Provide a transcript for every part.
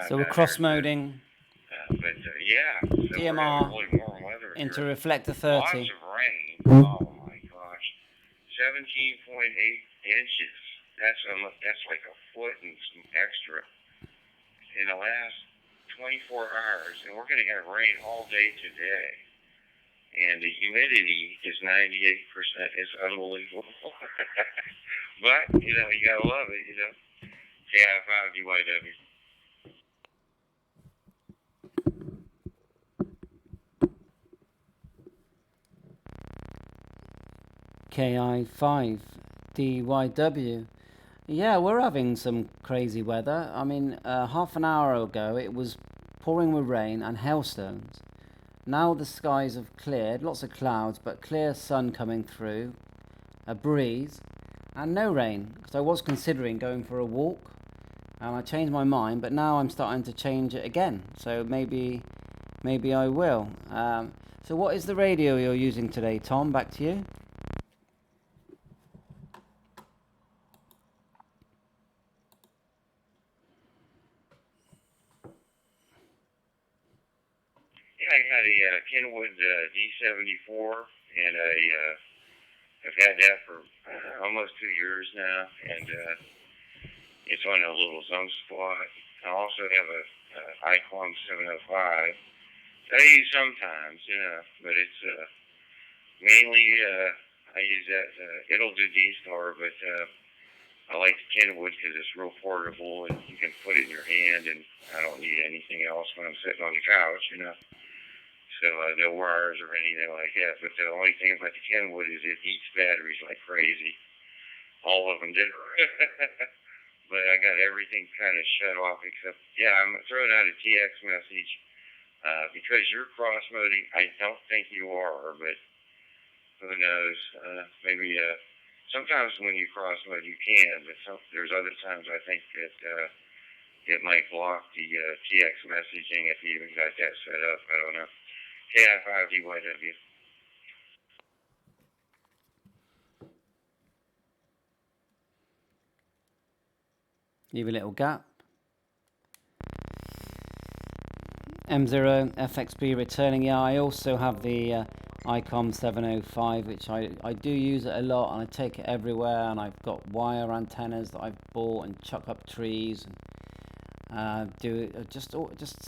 So we're cross-moding yeah, so we're having DMR really warm weather into here. reflector Lots 30. of rain. Oh my gosh, 17.8 inches. That's like a foot and some extra in the last 24 hours, and we're going to have rain all day today. And the humidity is 98%. It's unbelievable. But, you gotta love it, KI5 DYW. KI5 DYW. Yeah, we're having some crazy weather. I mean, half an hour ago it was pouring with rain and hailstones. Now the skies have cleared, lots of clouds, but clear sun coming through, a breeze, and no rain. Because I was considering going for a walk, and I changed my mind, but now I'm starting to change it again. So maybe I will. So what is the radio you're using today, Tom? Back to you. Yeah, I got a Kenwood D74, and I've had that for almost 2 years now, and it's on a little zone spot. I also have a Icon 705 that I use sometimes, but it's mainly I use that. It'll do Dstar, but I like the Kenwood because it's real portable and you can put it in your hand, and I don't need anything else when I'm sitting on the couch, So no wires or anything like that. But the only thing about the Kenwood is it eats batteries like crazy. All of them do. But I got everything kind of shut off except, I'm throwing out a TX message because you're cross-moding. I don't think you are, but who knows? Maybe sometimes when you cross-mode you can, but there's other times I think that it might block the TX messaging if you even got that set up. I don't know. KI5 DYW. Leave a little gap. M0 FXB returning. Yeah, I also have the Icon 705, which I do use it a lot, and I take it everywhere. And I've got wire antennas that I've bought and chuck up trees, and do just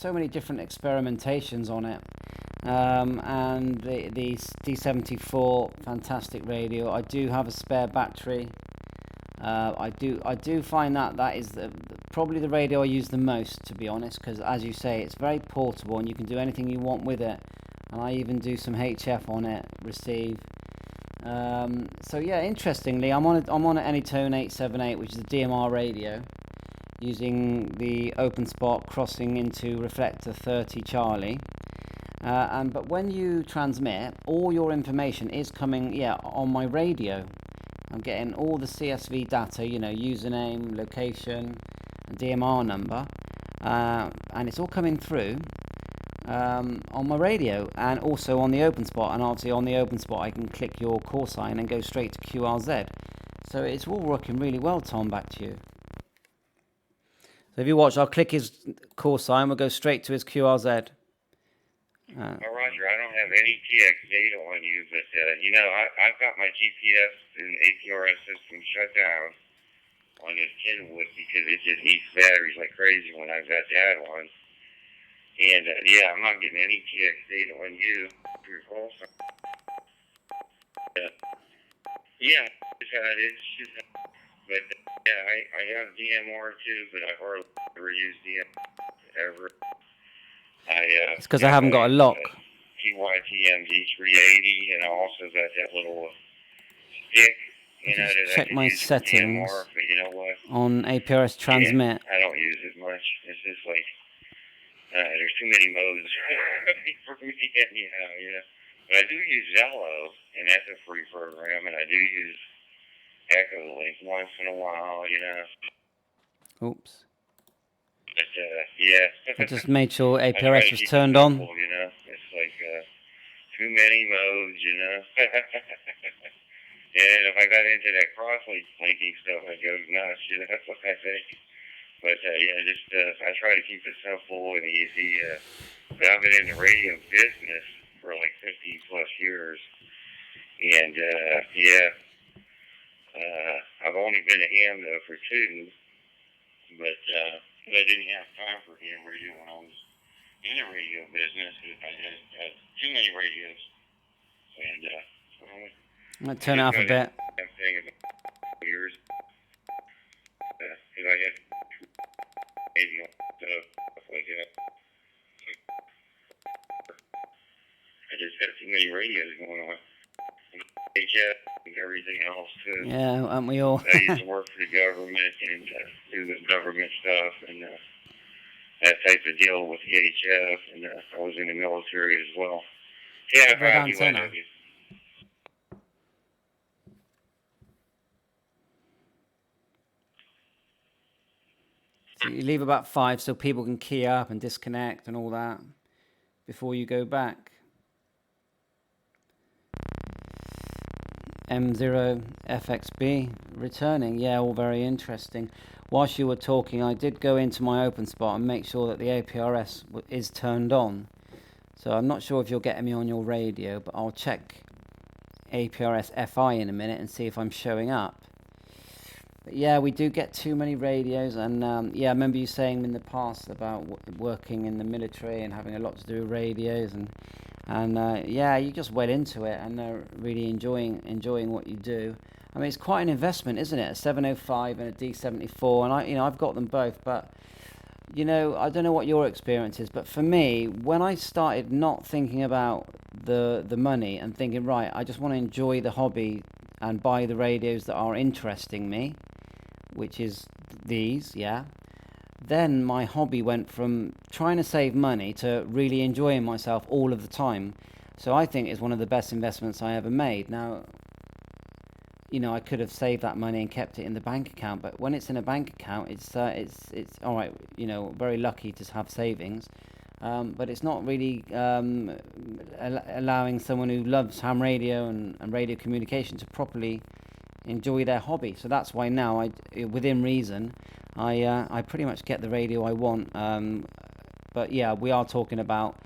so many different experimentations on it. And the D74, fantastic radio. I do have a spare battery. I do find that is probably the radio I use the most, to be honest, because as you say, it's very portable and you can do anything you want with it. And I even do some HF on it, receive. So yeah, interestingly, I'm on an Anytone 878, which is a DMR radio, using the open spot crossing into reflector 30 Charlie. But when you transmit, all your information is coming on my radio. I'm getting all the CSV data, username, location, and DMR number, and it's all coming through on my radio and also on the open spot. And obviously on the open spot I can click your call sign and go straight to QRZ. So it's all working really well, Tom. Back to you. So if you watch, I'll click his call sign, we'll go straight to his QRZ. Roger, I don't have any TX data on you, but I've got my GPS and APRS system shut down on this Kenwood because it just eats batteries like crazy when I've got that on. And I'm not getting any TX data on you. Your call sign. That's how it is. But I have DMR too, but I hardly ever use DMR ever. It's because I haven't got a lock. TYTM D380, and I also got that little stick. Just check my settings on APRS transmit. I don't use it much. It's just like there's too many modes for me anyhow. But I do use Zello, and that's a free program, and I do use Echolink once in a while. Oops. But I just made sure APRS was turned on. It's like too many modes, And if I got into that cross-linking stuff, I'd go nuts, That's what I think. But yeah, just I try to keep it simple and easy. But I've been in the radio business for like 50 plus years, and yeah, I've only been at ham though for 2, but I didn't have time for ham radio when I was in the radio business. I just had too many radios, and I'm going to turn it up a bit. Thing about years, because I had radio stuff like that. I just had too many radios going on. HF and everything else too. Yeah, aren't we all? I used to work for the government and do the government stuff and that type of deal with the HF, and I was in the military as well. Yeah, Red antenna. So you leave about 5 so people can key up and disconnect and all that before you go back. M0FXB returning. Yeah, all very interesting. Whilst you were talking, I did go into my open spot and make sure that the APRS is turned on. So I'm not sure if you're getting me on your radio, but I'll check APRS FI in a minute and see if I'm showing up. But yeah, we do get too many radios, and yeah, I remember you saying in the past about working in the military and having a lot to do with radios, and yeah, you just went into it and really enjoying what you do. I mean, it's quite an investment, isn't it? A 705 and a D74, and I've got them both, but I don't know what your experience is, but for me, when I started not thinking about the money and thinking, right, I just want to enjoy the hobby and buy the radios that are interesting me, which is these, yeah, then my hobby went from trying to save money to really enjoying myself all of the time. So I think it's one of the best investments I ever made. Now, I could have saved that money and kept it in the bank account, but when it's in a bank account, it's all right. Very lucky to have savings, but it's not really allowing someone who loves ham radio and radio communication to properly enjoy their hobby. So that's why now, within reason, I pretty much get the radio I want. But yeah, we are talking about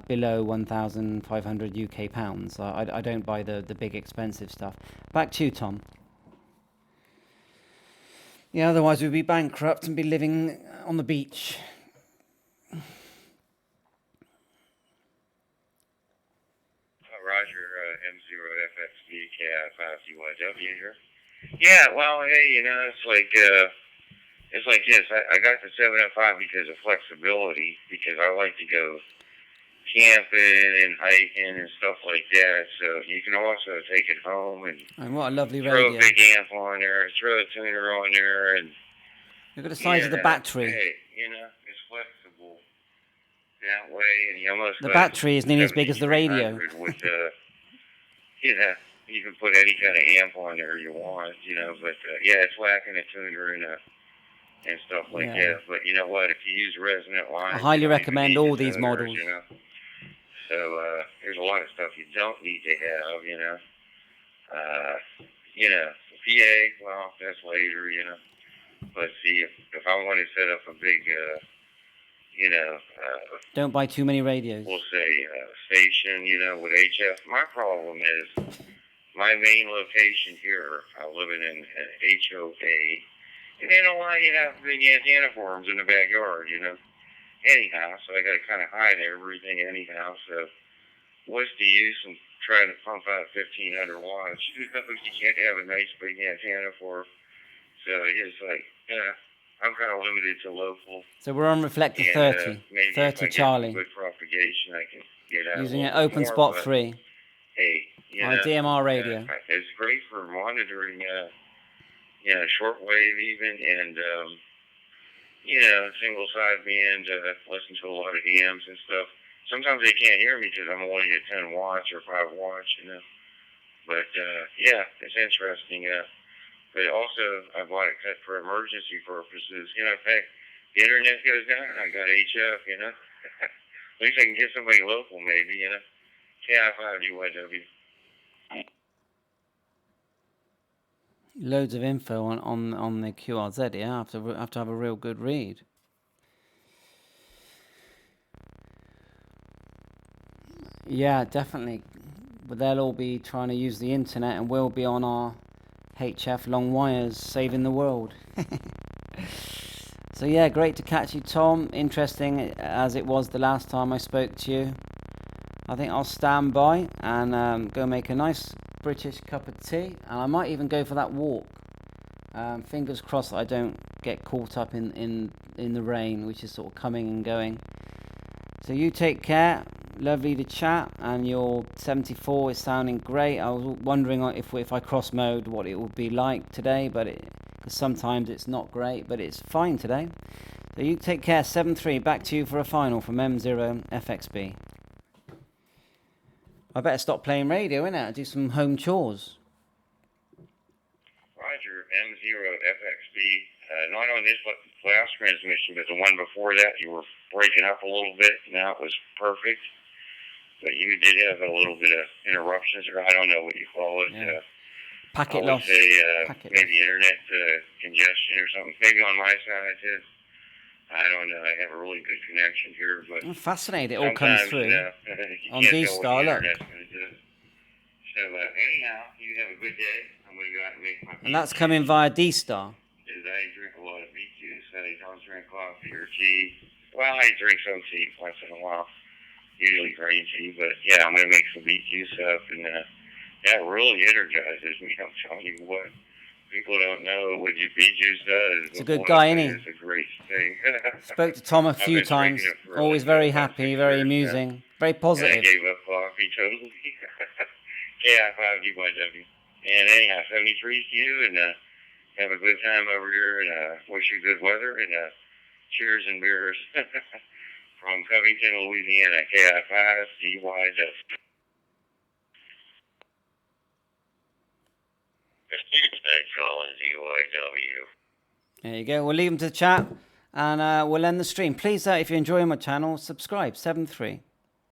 below 1,500 UK pounds. I don't buy the big expensive stuff. Back to you, Tom. Yeah, otherwise we'd be bankrupt and be living on the beach. Roger, M0FXB K5CYW here. Yeah, well, hey, it's like this. I got the 705 because of flexibility, because I like to go camping and hiking and stuff like that. So you can also take it home and what a lovely radio. Throw a big amp on there, throw a tuner on there, and look at the size of the battery. Hey, it's flexible that way, and you almost the battery is nearly as big as the radio. With you can put any kind of amp on there you want, But yeah, it's whacking a tuner and stuff like that. But you know what? If you use resonant lines, I highly recommend all these models. So there's a lot of stuff you don't need to have, PA, well, that's later, But see, if I want to set up a big, don't buy too many radios. We'll say station, with HF. My problem is my main location here. I live in an HOA, and they don't allow you to have big antenna forms in the backyard, Anyhow, so I got to kind of hide everything anyhow. So what's the use in trying to pump out 1,500 watts? You can't have a nice big antenna for. So it's like, I'm kind of limited to local. So we're on reflector 30, 30 Charlie. Good propagation, I can get out using an open spot 3. Hey, on a DMR radio. It's great for monitoring, shortwave even, and single sideband. Listen to a lot of EMs and stuff. Sometimes they can't hear me because I'm only at 10 watts or 5 watts, But yeah, it's interesting. But also, I bought it cut for emergency purposes. If the internet goes down, I got HF, At least I can get somebody local, maybe, KI5UYW. Loads of info on the QRZ. Yeah, I have to have a real good read. Yeah, definitely. But they'll all be trying to use the internet, and we'll be on our HF long wires, saving the world. So yeah, great to catch you, Tom. Interesting as it was the last time I spoke to you. I think I'll stand by and go make a nice British cup of tea, and I might even go for that walk. Fingers crossed that I don't get caught up in the rain, which is sort of coming and going. So you take care. Lovely to chat, and your 74 is sounding great. I was wondering if I cross mode what it would be like today, but sometimes it's not great, but it's fine today. So you take care. 7-3, back to you for a final from M0 FXB. I better stop playing radio, innit? Do some home chores. Roger, M0FXB. Not on this last transmission, but the one before that, you were breaking up a little bit. Now it was perfect. But you did have a little bit of interruptions, or I don't know what you call it. Yeah. Packet loss. I would say maybe internet congestion or something. Maybe on my side, too. I don't know. I have a really good connection here, but I'm fascinated. It all comes through on Dstar. Look. So anyhow, you have a good day. I'm going to go out and make my And that's coming via Dstar. Because I drink a lot of beet juice. I don't drink coffee or tea. Well, I drink some tea once in a while. Usually green tea, but yeah, I'm going to make some beet juice up, and that really energizes me. I'm telling you what. People don't know what beet juice does. It's a good guy, isn't he? It's a great thing. Spoke to Tom a few times. Always very happy, very amusing, very positive. I gave up coffee totally. Yeah, 5DYW. And anyhow, 73 to you, and have a good time over here, and wish you good weather, and cheers and beers. From Covington, Louisiana, KI5, DYW. Thanks, calling DYW. There you go. We'll leave them to the chat, and we'll end the stream. Please, if you're enjoying my channel, subscribe. 7-3.